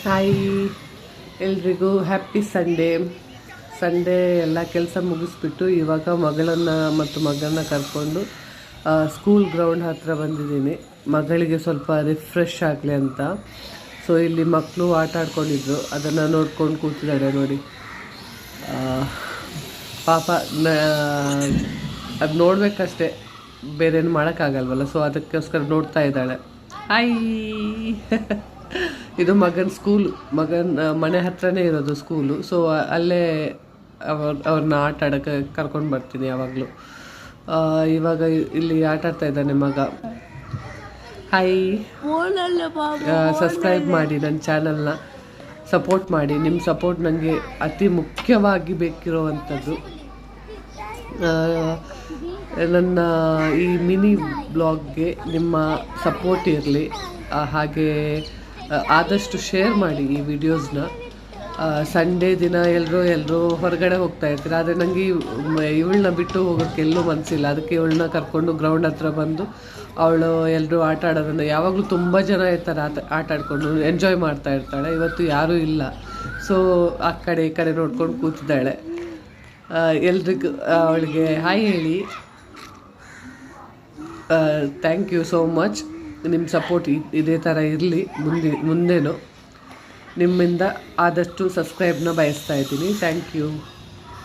Hi ಎಲ್ರಿಗೂ happy Sunday ಎಲ್ಲ ಕೆಲಸ ಮುಗಿಸ್ಬಿಟ್ಟು ಇವಾಗ ಮಗಳನ್ನು ಮತ್ತು ಮಗನ ಕರ್ಕೊಂಡು ಸ್ಕೂಲ್ ಗ್ರೌಂಡ್ ಹತ್ತಿರ ಬಂದಿದ್ದೀನಿ. ಮಗಳಿಗೆ ಸ್ವಲ್ಪ ರಿಫ್ರೆಶ್ ಆಗಲಿ ಅಂತ. ಸೊ ಇಲ್ಲಿ ಮಕ್ಕಳು ಆಟ ಆಡ್ಕೊಂಡಿದ್ರು, ಅದನ್ನು ನೋಡ್ಕೊಂಡು ಕೂತಿದ್ದಾಳೆ ನೋಡಿ. ಪಾಪ ಅದು ನೋಡಬೇಕಷ್ಟೇ, ಬೇರೇನು ಮಾಡೋಕ್ಕಾಗಲ್ವಲ್ಲ. ಸೊ ಅದಕ್ಕೋಸ್ಕರ ನೋಡ್ತಾ ಇದ್ದಾಳೆ. ಹಾಯ್ ಇದು ಮಗನ ಸ್ಕೂಲು, ಮನೆ ಹತ್ರನೇ ಇರೋದು ಸ್ಕೂಲು. ಸೊ ಅಲ್ಲೇ ಅವ್ರನ್ನ ಆಟ ಆಡೋಕ್ಕೆ ಕರ್ಕೊಂಡು ಬರ್ತೀನಿ ಯಾವಾಗಲೂ. ಇವಾಗ ಇಲ್ಲಿ ಆಟ ಆಡ್ತಾ ಇದ್ದಾನೆ ಮಗ. ಹಾಯ್, ಸಬ್ಸ್ಕ್ರೈಬ್ ಮಾಡಿ ನನ್ನ ಚಾನಲ್ನ, ಸಪೋರ್ಟ್ ಮಾಡಿ. ನಿಮ್ಮ ಸಪೋರ್ಟ್ ನನಗೆ ಅತಿ ಮುಖ್ಯವಾಗಿ ಬೇಕಿರೋವಂಥದ್ದು. ನನ್ನ ಈ ಮಿನಿ ಬ್ಲಾಗ್ಗೆ ನಿಮ್ಮ ಸಪೋರ್ಟ್ ಇರಲಿ. ಹಾಗೆ ಆದಷ್ಟು ಶೇರ್ ಮಾಡಿ ಈ ವಿಡಿಯೋಸ್ನ. ಸಂಡೇ ದಿನ ಎಲ್ಲರೂ ಹೊರಗಡೆ ಹೋಗ್ತಾ ಇರ್ತೀರ, ಆದರೆ ನನಗೆ ಇವಳನ್ನ ಬಿಟ್ಟು ಹೋಗೋಕ್ಕೆ ಎಲ್ಲೂ ಮನಸ್ಸಿಲ್ಲ. ಅದಕ್ಕೆ ಇವಳನ್ನ ಕರ್ಕೊಂಡು ಗ್ರೌಂಡ್ ಹತ್ರ ಬಂದು ಅವಳು ಎಲ್ಲರೂ ಆಟ ಆಡೋದನ್ನು, ಯಾವಾಗಲೂ ತುಂಬ ಜನ ಇರ್ತಾರೆ ಆಟ ಆಡ್ಕೊಂಡು ಎಂಜಾಯ್ ಮಾಡ್ತಾ ಇರ್ತಾಳೆ. ಇವತ್ತು ಯಾರೂ ಇಲ್ಲ, ಸೊ ಆ ಕಡೆ ಈ ಕಡೆ ನೋಡ್ಕೊಂಡು ಕೂತಿದ್ದಾಳೆ. ಎಲ್ರಿಗೂ ಅವಳಿಗೆ ಹಾಯ್ ಹೇಳಿ. Thank you so much. ನಿಮ್ಮ ಸಪೋರ್ಟ್ ಇದೇ ಥರ ಇರಲಿ ಮುಂದೇನು. ನಿಮ್ಮಿಂದ ಆದಷ್ಟು ಸಬ್ಸ್ಕ್ರೈಬ್ನ ಬಯಸ್ತಾ ಇದ್ದೀನಿ. Thank you.